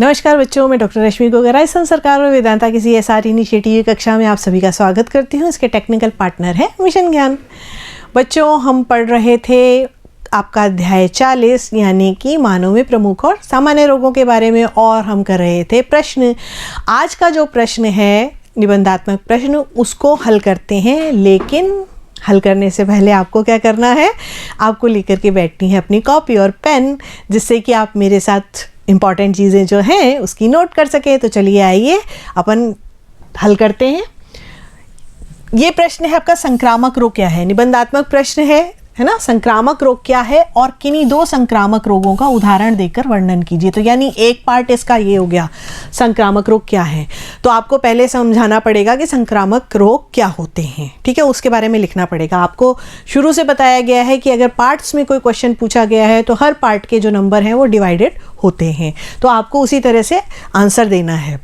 नमस्कार बच्चों, मैं डॉक्टर रश्मि गोगर राजस्थान सरकार और वेदांता की CSR इनिशिएटिव कक्षा में आप सभी का स्वागत करती हूँ। इसके टेक्निकल पार्टनर है मिशन ज्ञान। बच्चों, हम पढ़ रहे थे आपका अध्याय 40 यानी कि मानव में प्रमुख और सामान्य रोगों के बारे में, और हम कर रहे थे प्रश्न। आज का जो प्रश्न है निबंधात्मक प्रश्न, उसको हल करते हैं। लेकिन हल करने से पहले आपको क्या करना है, आपको लेकर के बैठनी है अपनी कॉपी और पेन, जिससे कि आप मेरे साथ इम्पॉर्टेंट चीज़ें जो हैं उसकी नोट कर सके। तो चलिए आइए अपन हल करते हैं। ये प्रश्न है आपका, संक्रामक रोग क्या है। निबंधात्मक प्रश्न है ना। संक्रामक रोग क्या है और किन्हीं दो संक्रामक रोगों का उदाहरण देकर वर्णन कीजिए। तो यानी एक पार्ट इसका ये हो गया, संक्रामक रोग क्या है। तो आपको पहले समझाना पड़ेगा कि संक्रामक रोग क्या होते हैं, ठीक है, उसके बारे में लिखना पड़ेगा। आपको शुरू से बताया गया है कि अगर पार्ट्स में कोई क्वेश्चन पूछा गया है तो हर पार्ट के जो नंबर हैं वो डिवाइडेड होते हैं, तो आपको उसी तरह से आंसर देना है।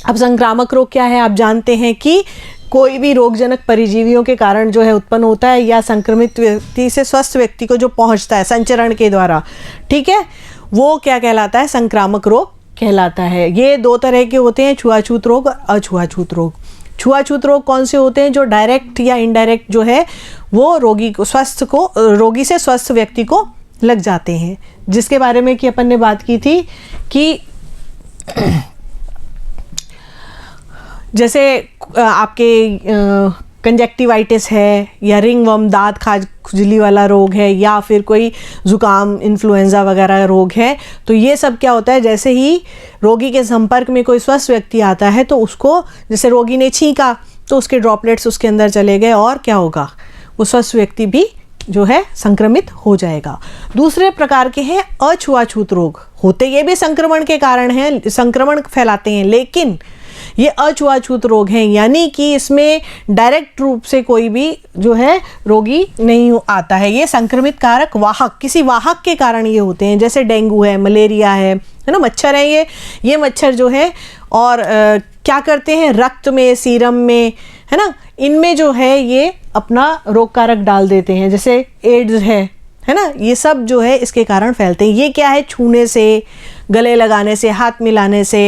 अब संक्रामक रोग क्या है, आप जानते हैं कि कोई भी रोगजनक परिजीवियों के कारण जो है उत्पन्न होता है, या संक्रमित व्यक्ति से स्वस्थ व्यक्ति को जो पहुंचता है संचरण के द्वारा, ठीक है, वो क्या कहलाता है, संक्रामक रोग कहलाता है। ये दो तरह के होते हैं, छुआछूत रोग और अछुआछूत रोग। छुआछूत रोग कौन से होते हैं, जो डायरेक्ट या इनडायरेक्ट जो है वो रोगी से स्वस्थ व्यक्ति को लग जाते हैं, जिसके बारे में कि अपन ने बात की थी कि जैसे आपके कंजक्टिवाइटिस है, या रिंगवर्म दांत खुजली वाला रोग है, या फिर कोई ज़ुकाम इन्फ्लुएंजा वगैरह रोग है। तो ये सब क्या होता है, जैसे ही रोगी के संपर्क में कोई स्वस्थ व्यक्ति आता है तो उसको, जैसे रोगी ने छींका तो उसके ड्रॉपलेट्स उसके अंदर चले गए, और क्या होगा, वो स्वस्थ व्यक्ति भी जो है संक्रमित हो जाएगा। दूसरे प्रकार के हैं अछुआछूत रोग। होते ये भी संक्रमण के कारण हैं, संक्रमण फैलाते हैं, लेकिन ये अछुआछूत रोग हैं, यानी कि इसमें डायरेक्ट रूप से कोई भी जो है रोगी नहीं आता है। ये संक्रमित कारक वाहक, किसी वाहक के कारण ये होते हैं, जैसे डेंगू है, मलेरिया है ना, मच्छर है ये मच्छर जो है, और क्या करते हैं, रक्त में, सीरम में, है ना, इनमें जो है ये अपना रोग कारक डाल देते हैं। जैसे एड्स है ना, ये सब जो है इसके कारण फैलते हैं। ये क्या है, छूने से, गले लगाने से, हाथ मिलाने से,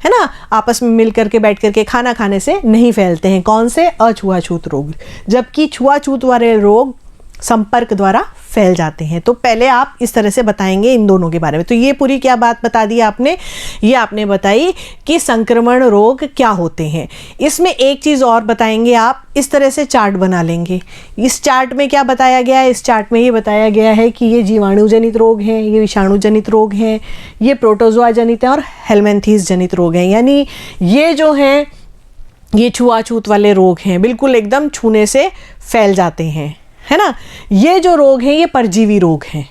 है ना, आपस में मिल करके बैठ करके खाना खाने से नहीं फैलते हैं। कौन से, अछुआछूत रोग। जबकि छुआछूत वाले रोग संपर्क द्वारा फैल जाते हैं। तो पहले आप इस तरह से बताएंगे इन दोनों के बारे में। तो ये पूरी क्या बात बता दी आपने, ये आपने बताई कि संक्रमण रोग क्या होते हैं। इसमें एक चीज़ और बताएंगे आप, इस तरह से चार्ट बना लेंगे। इस चार्ट में क्या बताया गया है, इस चार्ट में ये बताया गया है कि ये जीवाणु जनित रोग हैं, ये विषाणु जनित रोग हैं, ये प्रोटोजोआ जनित हैं, और हेलमिंथेस जनित रोग हैं। यानी ये जो हैं ये छुआछूत वाले रोग हैं, बिल्कुल एकदम छूने से फैल जाते हैं, है ना। ये जो रोग हैं ये परजीवी रोग हैं,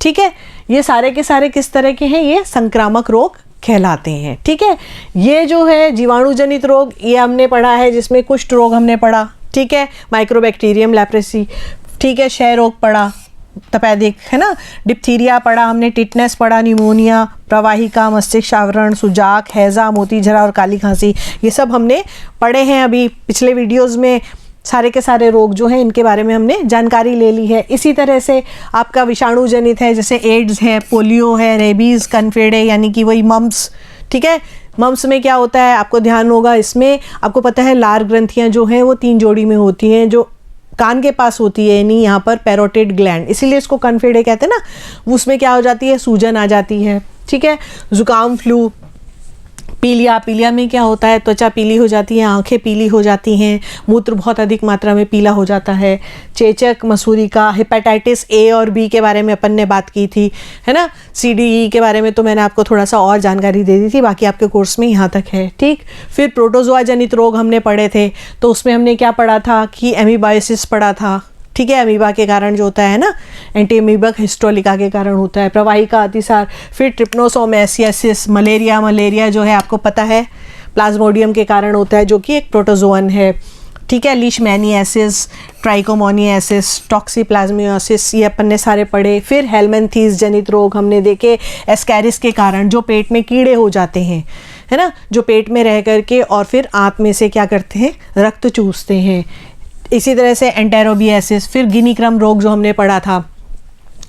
ठीक है। ये सारे के सारे किस तरह के हैं, ये संक्रामक रोग कहलाते हैं, ठीक है। ये जो है जीवाणु जनित रोग, ये हमने पढ़ा है, जिसमें कुष्ठ रोग हमने पढ़ा, ठीक है, माइक्रोबैक्टीरियम लेप्रेसी, ठीक है, क्षय रोग पढ़ा, तपेदिक, है ना, डिप्थीरिया पढ़ा हमने, टिटनेस पढ़ा, न्यूमोनिया, प्रवाहिका, मस्तिष्क आवरण, सुजाक, हैजा, मोतीझरा और काली खांसी, ये सब हमने पढ़े हैं अभी पिछले वीडियोस में। सारे के सारे रोग जो हैं इनके बारे में हमने जानकारी ले ली है। इसी तरह से आपका विषाणु जनित है, जैसे एड्स है, पोलियो है, रेबीज, कन्फेडे यानी कि वही मम्स, ठीक है। मम्स में क्या होता है, आपको ध्यान होगा, इसमें आपको पता है लार ग्रंथियां जो हैं वो 3 जोड़ी में होती हैं, जो कान के पास होती है, यानी यहाँ पर पैरोटिड ग्लैंड, इसीलिए इसको कन्फेडे कहते हैं ना। उसमें क्या हो जाती है, सूजन आ जाती है, ठीक है। जुकाम, फ्लू, पीलिया में क्या होता है, त्वचा पीली हो जाती है, आंखें पीली हो जाती हैं, मूत्र बहुत अधिक मात्रा में पीला हो जाता है। चेचक, मसूरी का, हेपेटाइटिस ए और बी के बारे में अपन ने बात की थी, है ना। CDE के बारे में तो मैंने आपको थोड़ा सा और जानकारी दे दी थी, बाकी आपके कोर्स में यहाँ तक है, ठीक। फिर प्रोटोजोआ जनित रोग हमने पढ़े थे, तो उसमें हमने क्या पढ़ा था कि एमीबायोसिस पढ़ा था, ठीक है, अमीबा के कारण जो होता है ना, एंटी अमीबक हिस्टोलिका के कारण होता है। प्रवाहिका अतिसार, फिर ट्रिप्नोसोमैसियासिस, मलेरिया जो है आपको पता है प्लाज्मोडियम के कारण होता है, जो कि एक प्रोटोजोअन है, ठीक है। लीशमैनियासिस, ट्राइकोमोनियासिस, टॉक्सीप्लाज्मियोसिस, ये अपन ने सारे पढ़े। फिर हेलमिंथेस जनित रोग हमने देखे, एस्कैरिस के कारण, जो पेट में कीड़े हो जाते हैं, है ना, जो पेट में रह करके और फिर आंत में से क्या करते हैं, रक्त चूसते हैं। इसी तरह से एंटेरोबियासिस, फिर गिनी क्रम रोग जो हमने पढ़ा था,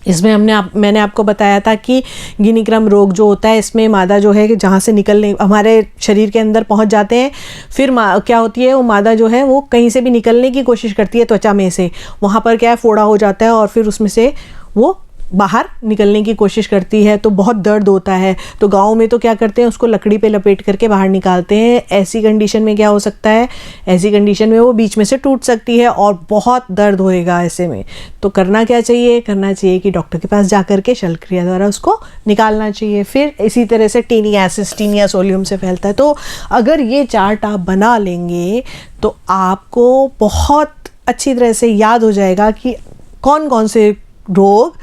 इसमें मैंने आपको बताया था कि गिनी क्रम रोग जो होता है, इसमें मादा जो है कि जहाँ से निकलने हमारे शरीर के अंदर पहुँच जाते हैं, फिर क्या होती है, वो मादा जो है वो कहीं से भी निकलने की कोशिश करती है त्वचा में से, वहाँ पर क्या है फोड़ा हो जाता है और फिर उसमें से वो बाहर निकलने की कोशिश करती है, तो बहुत दर्द होता है। तो गाँव में तो क्या करते हैं, उसको लकड़ी पे लपेट करके बाहर निकालते हैं। ऐसी कंडीशन में क्या हो सकता है, ऐसी कंडीशन में वो बीच में से टूट सकती है और बहुत दर्द होएगा ऐसे में। तो करना क्या चाहिए, करना चाहिए कि डॉक्टर के पास जा कर के शल्यक्रिया द्वारा उसको निकालना चाहिए। फिर इसी तरह से टीनियासिस, टीनिया सोलियम से फैलता है। तो अगर ये चार्ट आप बना लेंगे तो आपको बहुत अच्छी तरह से याद हो जाएगा कि कौन कौन से रोग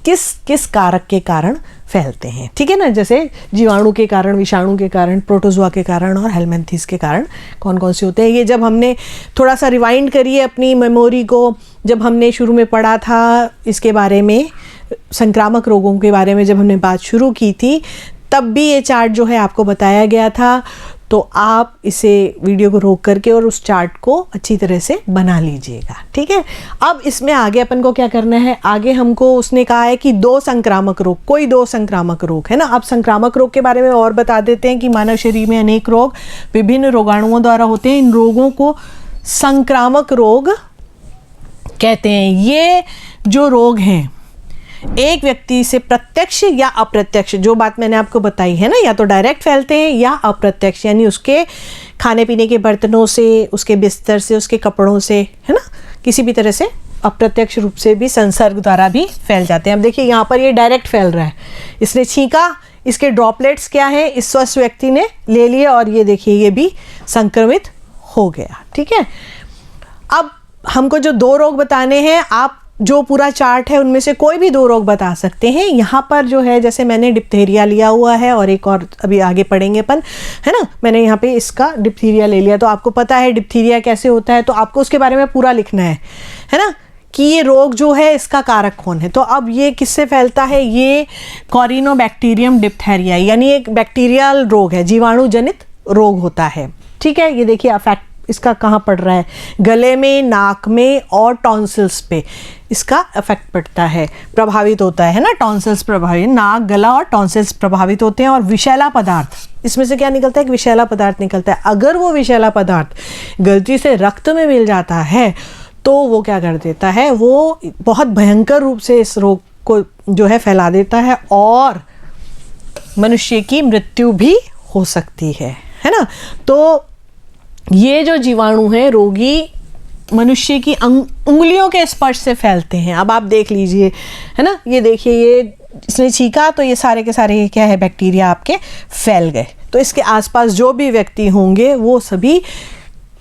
किस किस कारक के कारण फैलते हैं, ठीक है ना। जैसे जीवाणु के कारण, विषाणु के कारण, प्रोटोजोआ के कारण और हेलमिंथेस के कारण कौन कौन से होते हैं। ये जब हमने थोड़ा सा रिवाइंड करिए अपनी मेमोरी को, जब हमने शुरू में पढ़ा था इसके बारे में, संक्रामक रोगों के बारे में जब हमने बात शुरू की थी, तब भी ये चार्ट जो है आपको बताया गया था। तो आप इसे वीडियो को रोक करके और उस चार्ट को अच्छी तरह से बना लीजिएगा, ठीक है। अब इसमें आगे अपन को क्या करना है, आगे हमको उसने कहा है कि 2 संक्रामक रोग, कोई 2 संक्रामक रोग है ना। अब संक्रामक रोग के बारे में और बता देते हैं कि मानव शरीर में अनेक रोग विभिन्न रोगाणुओं द्वारा होते हैं। इन रोगों को संक्रामक रोग कहते हैं। ये जो रोग हैं एक व्यक्ति से प्रत्यक्ष या अप्रत्यक्ष, जो बात मैंने आपको बताई है ना, या तो डायरेक्ट फैलते हैं या अप्रत्यक्ष, यानी उसके खाने पीने के बर्तनों से, उसके बिस्तर से, उसके कपड़ों से, है ना, किसी भी तरह से अप्रत्यक्ष रूप से भी संसर्ग द्वारा भी फैल जाते हैं। अब देखिए यहाँ पर ये डायरेक्ट फैल रहा है, इसने छींका, इसके ड्रॉपलेट्स क्या है, इस स्वस्थ व्यक्ति ने ले लिए और ये देखिए ये भी संक्रमित हो गया, ठीक है। अब हमको जो 2 रोग बताने हैं, आप जो पूरा चार्ट है उनमें से कोई भी 2 रोग बता सकते हैं। यहाँ पर जो है, जैसे मैंने डिप्थीरिया लिया हुआ है और एक और अभी आगे पढ़ेंगे अपन, है ना, मैंने यहाँ पे इसका डिप्थीरिया ले लिया। तो आपको पता है डिप्थीरिया कैसे होता है, तो आपको उसके बारे में पूरा लिखना है ना, कि ये रोग जो है इसका कारक कौन है। तो अब ये किससे फैलता है, ये कॉरिनोबैक्टीरियम डिप्थीरिया, यानी एक बैक्टीरियल रोग है, जीवाणु जनित रोग होता है, ठीक है। ये देखिए अफेक्ट इसका कहाँ पड़ रहा है, गले में, नाक में और टॉन्सिल्स पे इसका इफेक्ट पड़ता है, प्रभावित होता है ना। टॉन्सिल्स प्रभावित, नाक, गला और टॉन्सिल्स प्रभावित होते हैं। और विषैला पदार्थ, इसमें से क्या निकलता है, एक विषैला पदार्थ निकलता है। अगर वो विषैला पदार्थ गलती से रक्त में मिल जाता है तो वो क्या कर देता है, वो बहुत भयंकर रूप से इस रोग को जो है फैला देता है और मनुष्य की मृत्यु भी हो सकती है ना। तो ये जो जीवाणु हैं रोगी मनुष्य की उंगलियों के स्पर्श से फैलते हैं। अब आप देख लीजिए, है ना, ये देखिए, ये इसने छींका तो ये सारे के सारे क्या है, बैक्टीरिया आपके फैल गए। तो इसके आसपास जो भी व्यक्ति होंगे वो सभी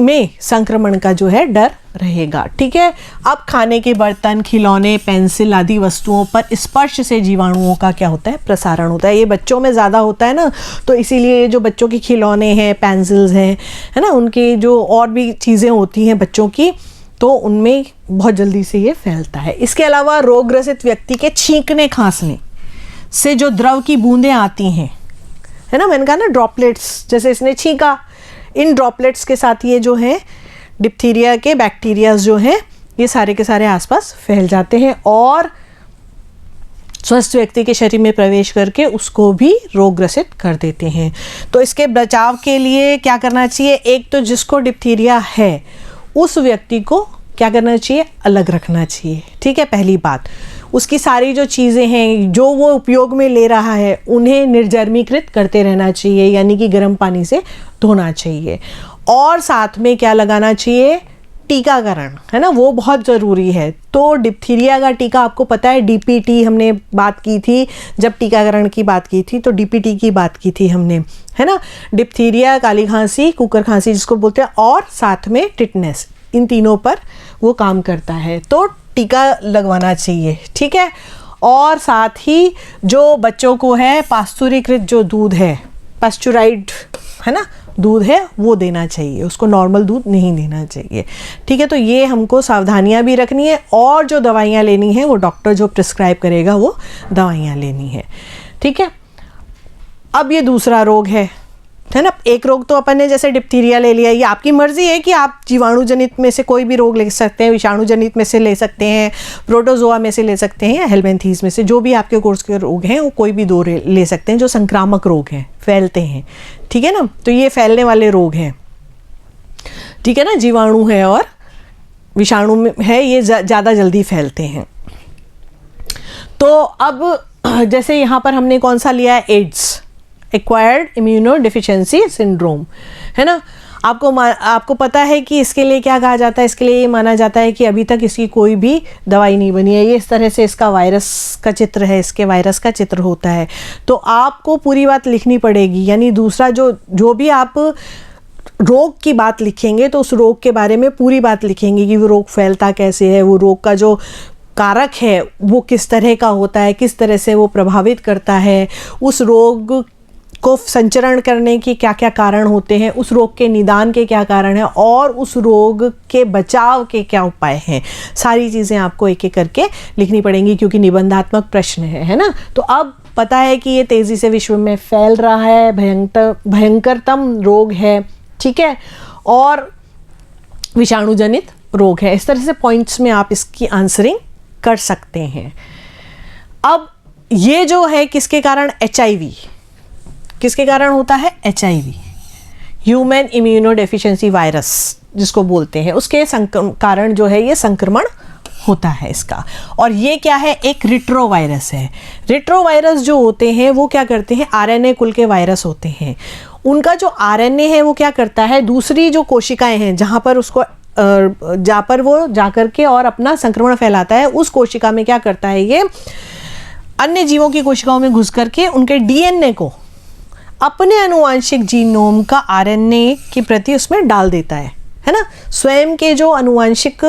में संक्रमण का जो है डर रहेगा, ठीक है। अब खाने के बर्तन, खिलौने, पेंसिल आदि वस्तुओं पर स्पर्श से जीवाणुओं का क्या होता है, प्रसारण होता है। ये बच्चों में ज़्यादा होता है ना, तो इसीलिए ये जो बच्चों के खिलौने हैं, पेंसिल्स हैं, है ना, उनकी जो और भी चीज़ें होती हैं बच्चों की, तो उनमें बहुत जल्दी से ये फैलता है। इसके अलावा रोगग्रसित व्यक्ति के छींकने खांसने से जो द्रव की बूंदें आती हैं, है ना, मैंने कहा ना ड्रॉपलेट्स, जैसे इसने छींका, इन ड्रॉपलेट्स के साथ ये जो है डिप्थीरिया के बैक्टीरियाज जो हैं ये सारे के सारे आसपास फैल जाते हैं और स्वस्थ व्यक्ति के शरीर में प्रवेश करके उसको भी रोगग्रसित कर देते हैं। तो इसके बचाव के लिए क्या करना चाहिए, एक तो जिसको डिप्थीरिया है उस व्यक्ति को क्या करना चाहिए, अलग रखना चाहिए, ठीक है। पहली बात, उसकी सारी जो चीज़ें हैं जो वो उपयोग में ले रहा है उन्हें निर्जर्मीकृत करते रहना चाहिए, यानी कि गर्म पानी से धोना चाहिए। और साथ में क्या लगाना चाहिए, टीकाकरण, है ना, वो बहुत ज़रूरी है। तो डिप्थीरिया का टीका आपको पता है, डीपीटी हमने बात की थी, जब टीकाकरण की बात की थी तो डीपीटी की बात की थी हमने, है ना। डिप्थीरिया, काली खांसी, कुकर खांसी जिसको बोलते हैं, और साथ में टिटनेस, इन तीनों पर वो काम करता है। तो टीका लगवाना चाहिए, ठीक है। और साथ ही जो बच्चों को है पास्तुरीकृत जो दूध है, पास्चुराइज्ड, है ना, दूध है वो देना चाहिए, उसको नॉर्मल दूध नहीं देना चाहिए, ठीक है। तो ये हमको सावधानियां भी रखनी है और जो दवाइयां लेनी है वो डॉक्टर जो प्रिस्क्राइब करेगा वो दवाइयां लेनी है, ठीक है। अब ये दूसरा रोग है, है ना। एक रोग तो अपन ने जैसे डिप्थीरिया ले लिया, ये आपकी मर्जी है कि आप जीवाणु जनित में से कोई भी रोग ले सकते हैं, विषाणु जनित में से ले सकते हैं, प्रोटोजोआ में से ले सकते हैं, या हेलमिंथीज में से, जो भी आपके कोर्स के रोग हैं वो कोई भी दो ले सकते हैं जो संक्रामक रोग हैं, फैलते हैं, ठीक है ना। तो ये फैलने वाले रोग हैं, ठीक है ना, जीवाणु है और विषाणु में है, ये ज़्यादा जल्दी फैलते हैं। तो अब जैसे यहाँ पर हमने कौन सा लिया है, AIDS, acquired immunodeficiency syndrome, है ना। आपको पता है कि इसके लिए क्या कहा जाता है, इसके लिए ये माना जाता है कि अभी तक इसकी कोई भी दवाई नहीं बनी है। ये इस तरह से इसका वायरस का चित्र है, इसके वायरस का चित्र होता है। तो आपको पूरी बात लिखनी पड़ेगी, यानी दूसरा जो भी आप रोग की बात लिखेंगे तो उस रोग के बारे में पूरी बात लिखेंगे कि वो रोग फैलता कैसे है, वो रोग का जो कारक है वो किस तरह का होता है, किस तरह से वो प्रभावित करता है, उस रोग को संचरण करने के क्या क्या कारण होते हैं, उस रोग के निदान के क्या कारण हैं, और उस रोग के बचाव के क्या उपाय हैं। सारी चीज़ें आपको एक एक करके लिखनी पड़ेंगी क्योंकि निबंधात्मक प्रश्न है ना। तो अब पता है कि ये तेज़ी से विश्व में फैल रहा है, भयंकरतम रोग है, ठीक है, और विषाणु जनित रोग है। इस तरह से पॉइंट्स में आप इसकी आंसरिंग कर सकते हैं। अब ये जो है किसके कारण, HIV, किसके कारण होता है, HIV, human immuno deficiency virus जिसको बोलते हैं, उसके कारण जो है ये संक्रमण होता है इसका। और ये क्या है, एक रिट्रोवायरस है। रिट्रोवायरस जो होते हैं वो क्या करते हैं, RNA कुल के वायरस होते हैं। उनका जो RNA है वो क्या करता है, दूसरी जो कोशिकाएं हैं जहाँ पर वो जाकर के और अपना संक्रमण फैलाता है, उस कोशिका में क्या करता है, ये अन्य जीवों की कोशिकाओं में घुस करके उनके DNA को, अपने आनुवांशिक जीनोम का RNA की प्रति उसमें डाल देता है ना। स्वयं के जो आनुवांशिक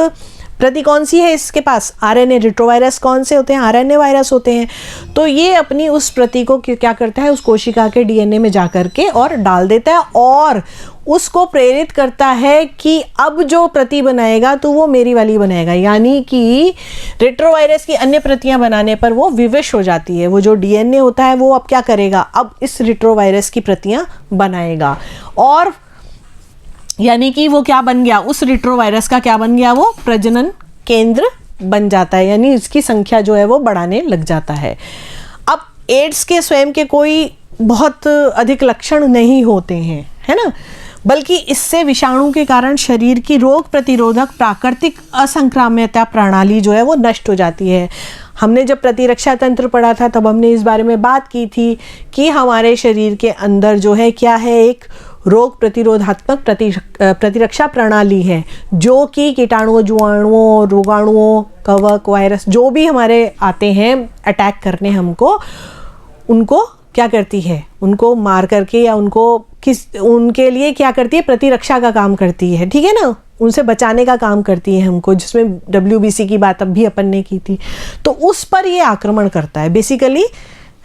प्रति कौन सी है इसके पास, RNA। रिट्रोवायरस कौन से होते हैं, RNA वायरस होते हैं। तो ये अपनी उस प्रति को क्या करता है, उस कोशिका के DNA में जाकर के और डाल देता है, और उसको प्रेरित करता है कि अब जो प्रति बनाएगा तो वो मेरी वाली बनाएगा। यानी कि रेट्रोवायरस की अन्य प्रतियां बनाने पर वो विवश हो जाती है। वो जो DNA होता है वो अब क्या करेगा, अब इस रेट्रोवायरस की प्रतियां बनाएगा, और यानी कि वो क्या बन गया, उस रेट्रोवायरस का क्या बन गया, वो प्रजनन केंद्र बन जाता है, यानी इसकी संख्या जो है वो बढ़ाने लग जाता है। अब एड्स के स्वयं के कोई बहुत अधिक लक्षण नहीं होते हैं, है ना, बल्कि इससे विषाणु के कारण शरीर की रोग प्रतिरोधक प्राकृतिक असंक्राम्यता प्रणाली जो है वो नष्ट हो जाती है। हमने जब प्रतिरक्षा तंत्र पढ़ा था तब हमने इस बारे में बात की थी कि हमारे शरीर के अंदर जो है क्या है, एक रोग प्रतिरोधात्मक प्रतिरक्षा प्रणाली है, जो कि कीटाणुओं, जीवाणुओं, रोगाणुओं, कवक, वायरस जो भी हमारे आते हैं अटैक करने हमको, उनको क्या करती है, उनको मार करके या उनके लिए क्या करती है, प्रतिरक्षा का काम करती है, ठीक है ना, उनसे बचाने का काम करती है हमको, जिसमें WBC की बात अब भी अपन ने की थी। तो उस पर ये आक्रमण करता है बेसिकली,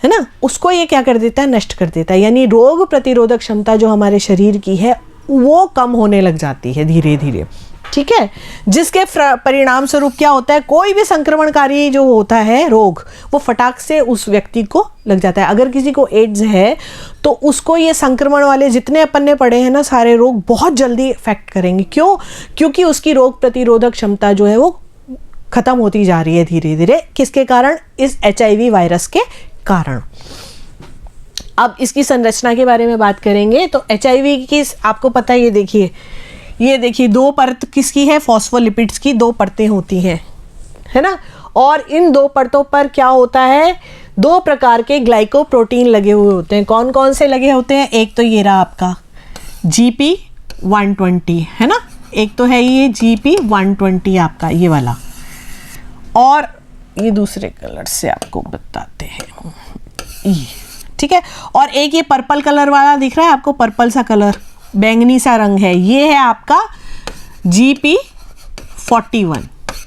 है ना, उसको ये क्या कर देता है, नष्ट कर देता है। यानी रोग प्रतिरोधक क्षमता जो हमारे शरीर की है वो कम होने लग जाती है धीरे धीरे, ठीक है, जिसके परिणाम स्वरूप क्या होता है, कोई भी संक्रमणकारी जो होता है रोग वो फटाक से उस व्यक्ति को लग जाता है। अगर किसी को एड्स है तो उसको ये संक्रमण वाले जितने अपन ने पढ़े हैं ना सारे रोग बहुत जल्दी इफेक्ट करेंगे। क्यों? क्योंकि उसकी रोग प्रतिरोधक क्षमता जो है वो खत्म होती जा रही है धीरे धीरे। किसके कारण? इस HIV वायरस के कारण। अब इसकी संरचना के बारे में बात करेंगे तो HIV की आपको पता है, ये देखिए दो परत किसकी है, फॉस्फोलिपिड्स की दो परतें होती हैं, है ना, और इन दो परतों पर क्या होता है, दो प्रकार के ग्लाइकोप्रोटीन लगे हुए होते हैं। कौन कौन से लगे होते हैं? एक तो ये रहा आपका GP120, है ना, एक तो है ये GP120 आपका ये वाला, और ये दूसरे कलर से आपको बताते हैं, ठीक है, और एक ये पर्पल कलर वाला दिख रहा है आपको, पर्पल सा कलर, बैंगनी सा रंग है, ये है आपका GP41,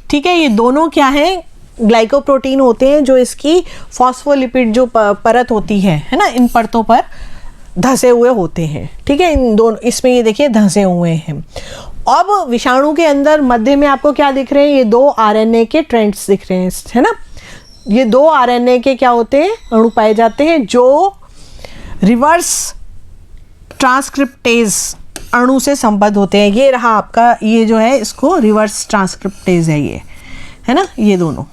ठीक है। ये दोनों क्या है, ग्लाइकोप्रोटीन होते हैं जो इसकी फॉस्फोलिपिड जो परत होती है ना, इन परतों पर धंसे हुए होते हैं, ठीक है, इन दोनों, इसमें ये देखिए धंसे हुए हैं। अब विषाणु के अंदर मध्य में आपको क्या दिख रहे हैं, ये दो RNA के ट्रेंड्स दिख रहे हैं, है ना, ये दो RNA के क्या होते हैं, अणु पाए जाते हैं जो रिवर्स ट्रांसक्रिप्टेज अणु से संबद्ध होते हैं। ये रहा आपका, ये जो है इसको रिवर्स ट्रांसक्रिप्टेज है, ये है ना, ये दोनों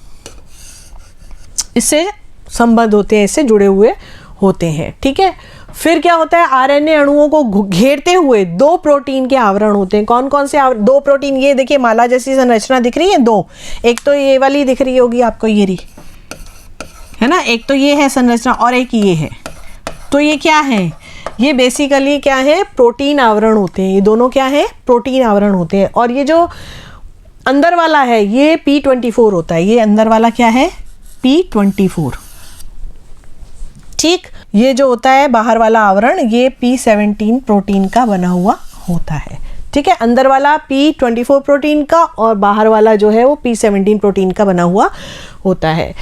इससे संबद्ध होते हैं, इससे जुड़े हुए होते हैं। ठीक है, फिर क्या होता है, आरएनए अणुओं को घेरते हुए दो प्रोटीन के आवरण होते हैं। कौन कौन से दो प्रोटीन, ये देखिए माला जैसी संरचना दिख रही है दो, एक तो ये वाली दिख रही होगी आपको, ये रही है ना, एक तो ये है संरचना और एक ये है। तो ये क्या है, ये बेसिकली क्या है, प्रोटीन आवरण होते हैं। ये दोनों क्या है, प्रोटीन आवरण होते हैं। और ये जो अंदर वाला है ये P24 होता है। ये अंदर वाला क्या है, P24। ठीक, ये जो होता है बाहर वाला आवरण ये P17 प्रोटीन का बना हुआ होता है। ठीक है, अंदर वाला P24 प्रोटीन का और बाहर वाला जो है वो P17 प्रोटीन का बना हुआ होता है।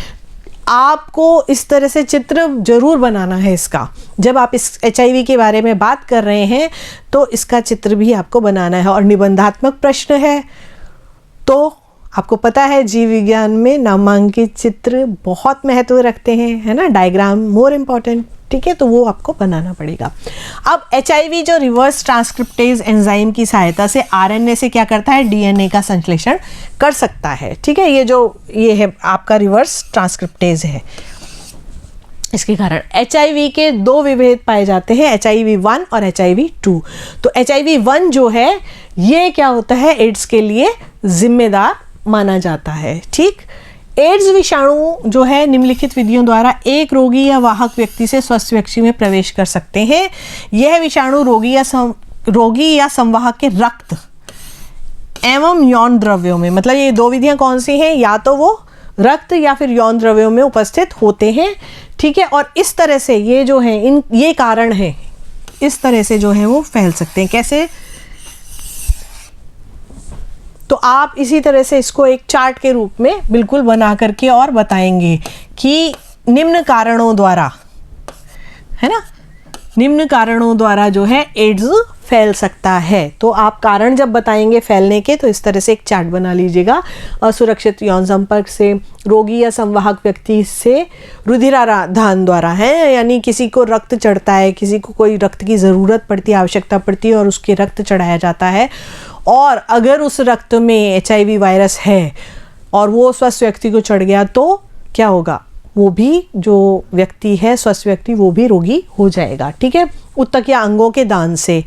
आपको इस तरह से चित्र जरूर बनाना है इसका। जब आप इस HIV के बारे में बात कर रहे हैं तो इसका चित्र भी आपको बनाना है। और निबंधात्मक प्रश्न है तो आपको पता है जीव विज्ञान में नामांकित चित्र बहुत महत्व रखते हैं, है ना, डायग्राम मोर इम्पॉर्टेंट। ठीक है, तो वो आपको बनाना पड़ेगा। अब HIV जो रिवर्स ट्रांसक्रिप्टेज एंजाइम की सहायता से RNA से क्या करता है, DNA का संश्लेषण कर सकता है। ठीक है, ये है आपका रिवर्स ट्रांसक्रिप्टेज है। इसके कारण HIV के दो विभेद पाए जाते हैं, HIV-1 और HIV-2। तो HIV-1 जो है ये क्या होता है, एड्स के लिए जिम्मेदार माना जाता है। ठीक, एड्स विषाणु जो है निम्नलिखित विधियों द्वारा एक रोगी या वाहक व्यक्ति से स्वस्थ व्यक्ति में प्रवेश कर सकते हैं। यह विषाणु रोगी या संवाहक के रक्त एवं यौन द्रव्यों में, मतलब ये दो विधियां कौन सी हैं, या तो वो रक्त या फिर यौन द्रव्यों में उपस्थित होते हैं। ठीक है, और इस तरह से ये जो है ये कारण है, इस तरह से जो है वो फैल सकते हैं। कैसे, तो आप इसी तरह से इसको एक चार्ट के रूप में बिल्कुल बना करके और बताएंगे कि निम्न कारणों द्वारा, है ना, निम्न कारणों द्वारा जो है एड्स फैल सकता है। तो आप कारण जब बताएंगे फैलने के तो इस तरह से एक चार्ट बना लीजिएगा। असुरक्षित यौन संपर्क से, रोगी या संवाहक व्यक्ति से रुधिराधान द्वारा, है, यानी किसी को रक्त चढ़ता है, किसी को कोई रक्त की ज़रूरत पड़ती है, आवश्यकता पड़ती है और उसके रक्त चढ़ाया जाता है। और अगर उस रक्त में HIV वायरस है और वो स्वस्थ व्यक्ति को चढ़ गया तो क्या होगा, वो भी जो व्यक्ति है स्वस्थ व्यक्ति वो भी रोगी हो जाएगा। ठीक है, उत्तक या अंगों के दान से,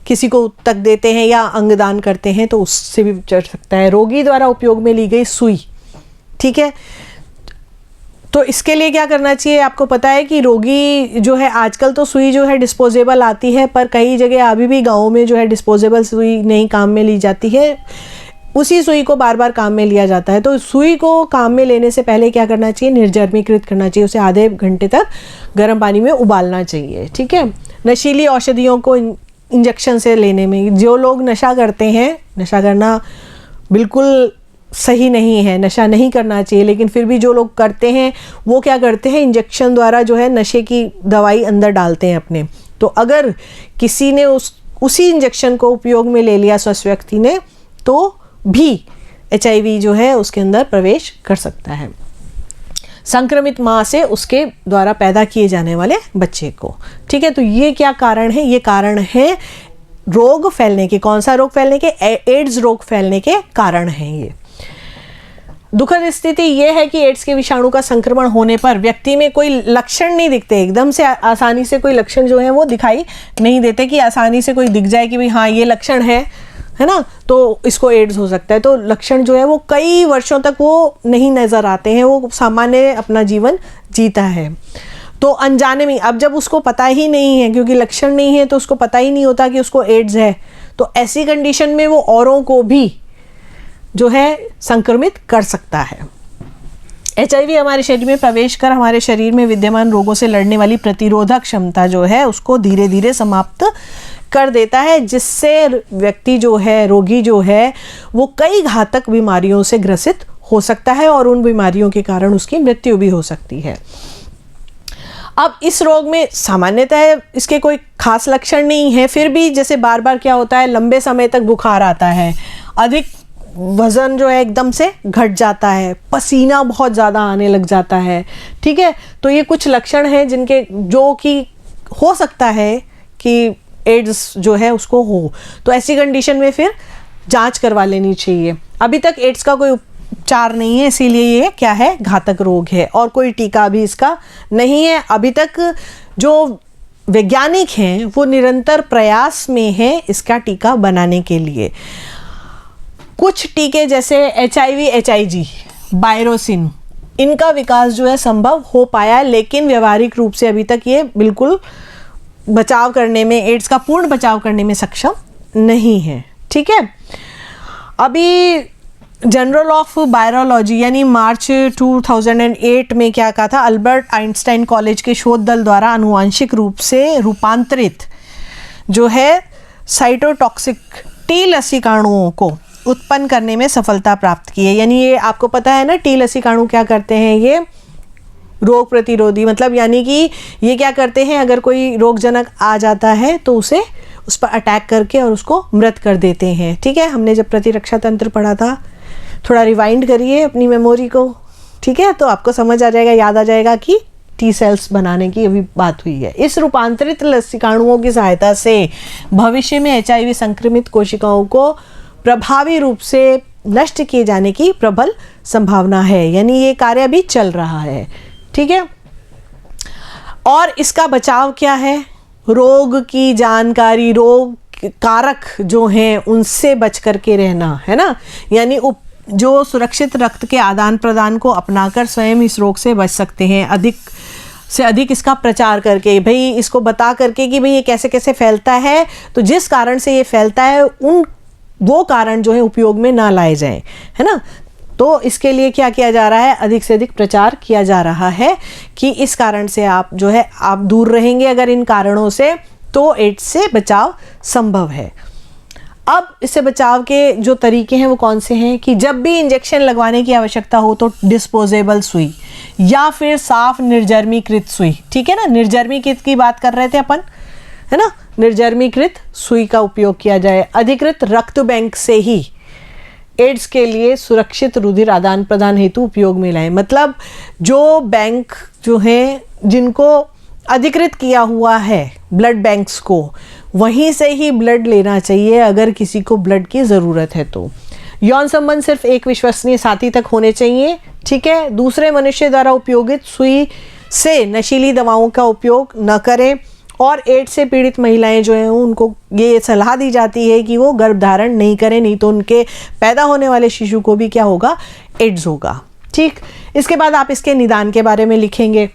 किसी को उत्तक देते हैं या अंग दान करते हैं तो उससे भी चढ़ सकता है। रोगी द्वारा उपयोग में ली गई सुई, ठीक है, तो इसके लिए क्या करना चाहिए, आपको पता है कि रोगी जो है, आजकल तो सुई जो है डिस्पोजेबल आती है, पर कई जगह अभी भी गाँव में जो है डिस्पोजेबल सुई नहीं काम में ली जाती है, उसी सुई को बार बार काम में लिया जाता है। तो सुई को काम में लेने से पहले क्या करना चाहिए, निर्जर्मीकृत करना चाहिए, उसे आधे घंटे तक गर्म पानी में उबालना चाहिए। ठीक है, नशीली औषधियों को इंजेक्शन से लेने में, जो लोग नशा करते हैं, नशा करना बिल्कुल सही नहीं है, नशा नहीं करना चाहिए, लेकिन फिर भी जो लोग करते हैं वो क्या करते हैं, इंजेक्शन द्वारा जो है नशे की दवाई अंदर डालते हैं अपने। तो अगर किसी ने उसी इंजेक्शन को उपयोग में ले लिया स्वस्थ व्यक्ति ने तो भी HIV जो है उसके अंदर प्रवेश कर सकता है, संक्रमित माँ से उसके द्वारा पैदा किए जाने वाले बच्चे को। ठीक है, तो ये क्या कारण है, ये कारण है रोग फैलने के। कौन सा रोग फैलने के, एड्स रोग फैलने के कारण है ये। दुखद स्थिति ये है कि एड्स के विषाणु का संक्रमण होने पर व्यक्ति में कोई लक्षण नहीं दिखते, एकदम से आसानी से कोई लक्षण जो है वो दिखाई नहीं देते कि आसानी से कोई दिख जाए कि भाई हाँ ये लक्षण है ना, तो इसको एड्स हो सकता है। तो लक्षण जो है वो कई वर्षों तक वो नहीं नज़र आते हैं, वो सामान्य अपना जीवन जीता है। तो अनजाने में, अब जब उसको पता ही नहीं है, क्योंकि लक्षण नहीं है तो उसको पता ही नहीं होता कि उसको एड्स है, तो ऐसी कंडीशन में वो औरों को भी जो है संक्रमित कर सकता है। HIV हमारे शरीर में प्रवेश कर हमारे शरीर में विद्यमान रोगों से लड़ने वाली प्रतिरोधक क्षमता जो है उसको धीरे धीरे समाप्त कर देता है, जिससे व्यक्ति जो है, रोगी जो है, वो कई घातक बीमारियों से ग्रसित हो सकता है और उन बीमारियों के कारण उसकी मृत्यु भी हो सकती है। अब इस रोग में सामान्यतः इसके कोई खास लक्षण नहीं है, फिर भी जैसे बार बार क्या होता है, लंबे समय तक बुखार आता है, अधिक वज़न जो है एकदम से घट जाता है, पसीना बहुत ज़्यादा आने लग जाता है। ठीक है, तो ये कुछ लक्षण हैं जिनके जो कि हो सकता है कि एड्स जो है उसको हो, तो ऐसी कंडीशन में फिर जांच करवा लेनी चाहिए। अभी तक एड्स का कोई उपचार नहीं है, इसीलिए ये क्या है, घातक रोग है, और कोई टीका भी इसका नहीं है। अभी तक जो वैज्ञानिक हैं वो निरंतर प्रयास में हैं इसका टीका बनाने के लिए। कुछ टीके जैसे HIV, HIG, बायरोसिन, इनका विकास जो है संभव हो पाया, लेकिन व्यवहारिक रूप से अभी तक ये बिल्कुल बचाव करने में, एड्स का पूर्ण बचाव करने में सक्षम नहीं है। ठीक है, अभी जर्नल ऑफ वायरोलॉजी यानी मार्च 2008 में क्या कहा था, अल्बर्ट आइंस्टाइन कॉलेज के शोध दल द्वारा आनुवांशिक रूप से रूपांतरित जो है साइटोटॉक्सिक टी लसीकाणुओं को उत्पन्न करने में सफलता प्राप्त की है। यानी ये आपको पता है ना, टी लसीकाणु क्या करते हैं, ये रोग प्रतिरोधी, मतलब यानी कि ये क्या करते हैं, अगर कोई रोगजनक आ जाता है तो उसे उस पर अटैक करके और उसको मृत कर देते हैं। ठीक है, हमने जब प्रतिरक्षा तंत्र पढ़ा था, थोड़ा रिवाइंड करिए अपनी मेमोरी को, ठीक है, तो आपको समझ आ जाएगा, याद आ जाएगा कि टी सेल्स बनाने की अभी बात हुई है। इस रूपांतरित लसीकाणुओं की सहायता से भविष्य में HIV संक्रमित कोशिकाओं को प्रभावी रूप से नष्ट किए जाने की प्रबल संभावना है, यानी ये कार्य अभी चल रहा है। ठीक है, और इसका बचाव क्या है, रोग की जानकारी, रोग कारक जो हैं उनसे बच करके रहना, है ना, यानी जो सुरक्षित रक्त के आदान प्रदान को अपनाकर स्वयं इस रोग से बच सकते हैं, अधिक से अधिक इसका प्रचार करके, भाई इसको बता करके कि भाई ये कैसे कैसे फैलता है, तो जिस कारण से ये फैलता है वो कारण जो है उपयोग में ना लाए जाएं, है ना। तो इसके लिए क्या किया जा रहा है, अधिक से अधिक प्रचार किया जा रहा है कि इस कारण से आप जो है आप दूर रहेंगे, अगर इन कारणों से, तो एड्स से बचाव संभव है। अब इससे बचाव के जो तरीके हैं वो कौन से हैं कि जब भी इंजेक्शन लगवाने की आवश्यकता हो तो डिस्पोजेबल सुई या फिर साफ निर्जर्मीकृत सुई, ठीक है ना, निर्जर्मीकृत की बात कर रहे थे अपन, है ना, निर्जर्मीकृत सुई का उपयोग किया जाए। अधिकृत रक्त बैंक से ही एड्स के लिए सुरक्षित रुधिर आदान प्रदान हेतु उपयोग में लाएं। मतलब जो बैंक जो हैं जिनको अधिकृत किया हुआ है ब्लड बैंक्स को, वहीं से ही ब्लड लेना चाहिए अगर किसी को ब्लड की ज़रूरत है तो। यौन संबंध सिर्फ एक विश्वसनीय साथी तक होने चाहिए, ठीक है। दूसरे मनुष्य द्वारा उपयोगित सुई से नशीली दवाओं का उपयोग न करें, और एड्स से पीड़ित महिलाएं जो हैं उनको ये सलाह दी जाती है कि वो गर्भधारण नहीं करें, नहीं तो उनके पैदा होने वाले शिशु को भी क्या होगा, एड्स होगा। ठीक, इसके बाद आप इसके निदान के बारे में लिखेंगे।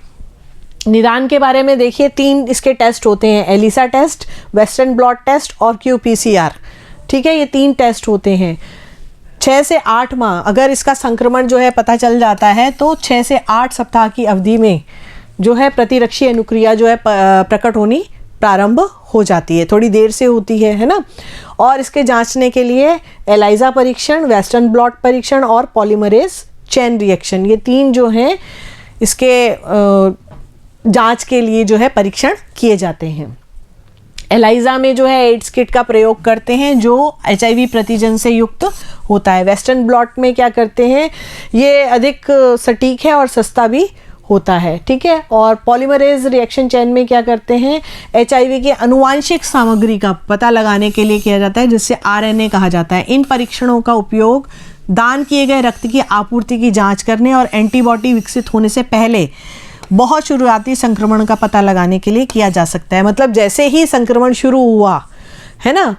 निदान के बारे में देखिए, 3 इसके टेस्ट होते हैं, ELISA test, western blot test और QPCR। ठीक है, ये 3 टेस्ट होते हैं। 6 से 8 माह अगर इसका संक्रमण जो है पता चल जाता है तो 6 से 8 सप्ताह की अवधि में जो है प्रतिरक्षी अनुक्रिया जो है प्रकट होनी प्रारंभ हो जाती है, थोड़ी देर से होती है ना। और इसके जांचने के लिए एलाइजा परीक्षण, वेस्टर्न ब्लॉट परीक्षण और पॉलीमरेज चेन रिएक्शन, ये 3 जो हैं इसके जांच के लिए जो है परीक्षण किए जाते हैं। एलाइजा में जो है एड्स किट का प्रयोग करते हैं जो HIV प्रतिजन से युक्त होता है। वेस्टर्न ब्लॉट में क्या करते हैं, ये अधिक सटीक है और सस्ता भी होता है, ठीक है। और पॉलीमरेज रिएक्शन चेन में क्या करते हैं, HIV के अनुवांशिक सामग्री का पता लगाने के लिए किया जाता है, जिससे RNA कहा जाता है। इन परीक्षणों का उपयोग दान किए गए रक्त की आपूर्ति की जांच करने और एंटीबॉडी विकसित होने से पहले बहुत शुरुआती संक्रमण का पता लगाने के लिए किया जा सकता है। मतलब जैसे ही संक्रमण शुरू हुआ है ना,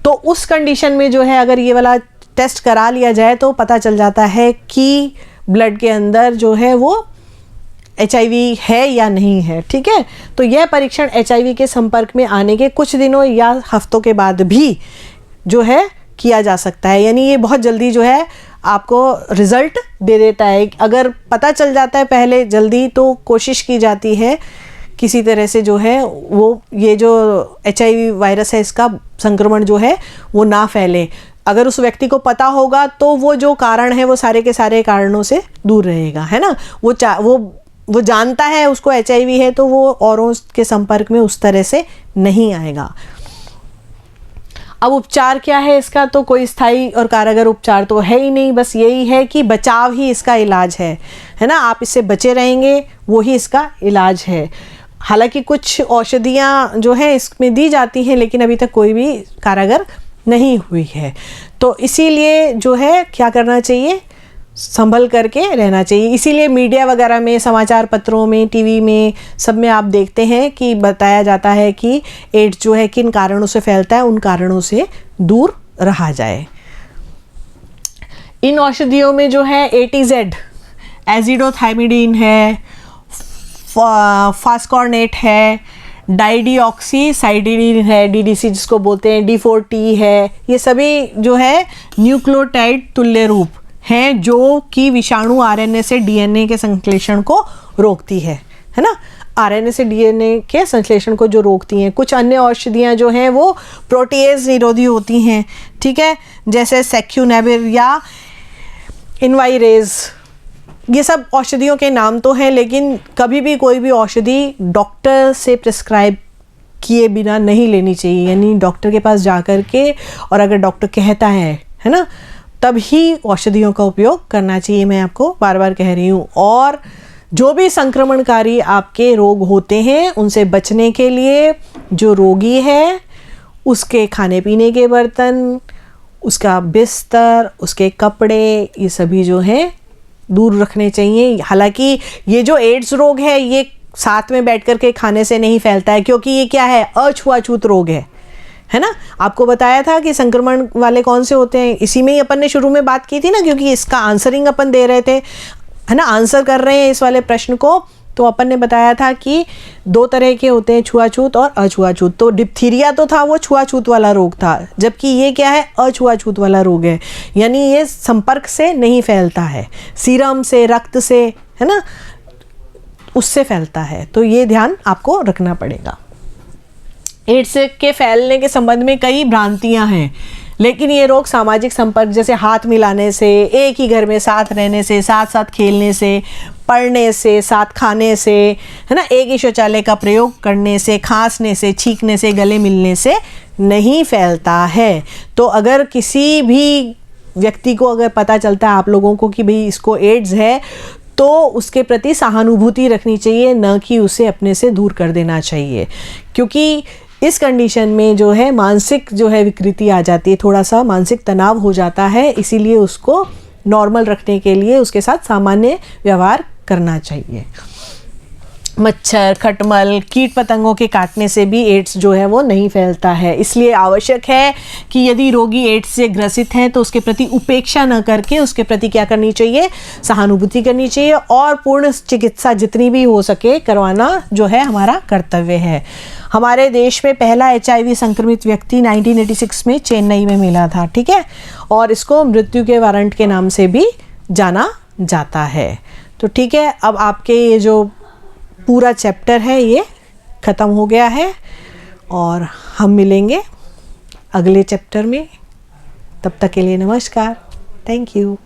तो उस कंडीशन में जो है अगर ये वाला टेस्ट करा लिया जाए तो पता चल जाता है कि ब्लड के अंदर जो है वो HIV है या नहीं है, ठीक है। तो यह परीक्षण HIV के संपर्क में आने के कुछ दिनों या हफ्तों के बाद भी जो है किया जा सकता है। यानी ये बहुत जल्दी जो है आपको रिजल्ट दे देता है। अगर पता चल जाता है पहले जल्दी तो कोशिश की जाती है किसी तरह से जो है वो ये जो HIV वायरस है इसका संक्रमण जो है वो ना फैले। अगर उस व्यक्ति को पता होगा तो वो जो कारण है वो सारे के सारे कारणों से दूर रहेगा, है ना। वो जानता है उसको HIV है तो वो औरों के संपर्क में उस तरह से नहीं आएगा। अब उपचार क्या है इसका, तो कोई स्थायी और कारगर उपचार तो है ही नहीं, बस यही है कि बचाव ही इसका इलाज है ना। आप इससे बचे रहेंगे वो ही इसका इलाज है। हालांकि कुछ औषधियाँ जो हैं इसमें दी जाती हैं, लेकिन अभी तक कोई भी कारगर नहीं हुई है। तो इसीलिए जो है क्या करना चाहिए, संभल करके रहना चाहिए। इसीलिए मीडिया वगैरह में, समाचार पत्रों में, टीवी में, सब में आप देखते हैं कि बताया जाता है कि एड्स जो है किन कारणों से फैलता है, उन कारणों से दूर रहा जाए। इन औषधियों में जो है ATZ, एजिडोथाइमिडीन है, फास्कॉर्नेट है, डाइडिऑक्सीसाइडिन है, DDC जिसको बोलते हैं, D4T है, ये सभी जो है न्यूक्लियोटाइड तुल्य रूप हैं जो कि विषाणु RNA से DNA के संश्लेषण को रोकती है ना। RNA से DNA के संश्लेषण को जो रोकती हैं। कुछ अन्य औषधियाँ जो हैं वो प्रोटीएज निरोधी होती हैं, ठीक है, जैसे सेक्यूनेबिर या इनवाइरेज। ये सब औषधियों के नाम तो हैं, लेकिन कभी भी कोई भी औषधि डॉक्टर से प्रिस्क्राइब किए बिना नहीं लेनी चाहिए। यानी डॉक्टर के पास जा कर के, और अगर डॉक्टर कहता है ना, तब ही औषधियों का उपयोग करना चाहिए। मैं आपको बार बार कह रही हूँ। और जो भी संक्रमणकारी आपके रोग होते हैं उनसे बचने के लिए जो रोगी है उसके खाने पीने के बर्तन, उसका बिस्तर, उसके कपड़े, ये सभी जो हैं दूर रखने चाहिए। हालांकि ये जो एड्स रोग है ये साथ में बैठ कर के खाने से नहीं फैलता है, क्योंकि ये क्या है, अछुआछूत रोग है ना। आपको बताया था कि संक्रमण वाले कौन से होते हैं, इसी में ही अपन ने शुरू में बात की थी ना, क्योंकि इसका आंसरिंग अपन दे रहे थे, है ना, आंसर कर रहे हैं इस वाले प्रश्न को। तो अपन ने बताया था कि 2 तरह के होते हैं, छुआछूत और अछुआछूत। तो डिप्थीरिया तो था, वो छुआछूत वाला रोग था, जबकि ये क्या है, अछुआछूत वाला रोग है। यानी ये संपर्क से नहीं फैलता है, सीरम से, रक्त से, है ना, उससे फैलता है। तो ये ध्यान आपको रखना पड़ेगा। एड्स के फैलने के संबंध में कई भ्रांतियां हैं, लेकिन ये रोग सामाजिक संपर्क, जैसे हाथ मिलाने से, एक ही घर में साथ रहने से, साथ साथ खेलने से, पढ़ने से, साथ खाने से, है ना, एक ही शौचालय का प्रयोग करने से, खांसने से, छींकने से, गले मिलने से नहीं फैलता है। तो अगर किसी भी व्यक्ति को अगर पता चलता है आप लोगों को कि भाई इसको एड्स है, तो उसके प्रति सहानुभूति रखनी चाहिए, न कि उसे अपने से दूर कर देना चाहिए। क्योंकि इस कंडीशन में जो है मानसिक जो है विकृति आ जाती है, थोड़ा सा मानसिक तनाव हो जाता है। इसीलिए उसको नॉर्मल रखने के लिए उसके साथ सामान्य व्यवहार करना चाहिए। मच्छर, खटमल, कीट पतंगों के काटने से भी एड्स जो है वो नहीं फैलता है। इसलिए आवश्यक है कि यदि रोगी एड्स से ग्रसित है तो उसके प्रति उपेक्षा न करके उसके प्रति क्या करनी चाहिए, सहानुभूति करनी चाहिए, और पूर्ण चिकित्सा जितनी भी हो सके करवाना जो है हमारा कर्तव्य है। हमारे देश में पहला HIV संक्रमित व्यक्ति 1986 में चेन्नई में मिला था, ठीक है, और इसको मृत्यु के वारंट के नाम से भी जाना जाता है। तो ठीक है, अब आपके ये जो पूरा चैप्टर है ये ख़त्म हो गया है, और हम मिलेंगे अगले चैप्टर में। तब तक के लिए नमस्कार, थैंक यू।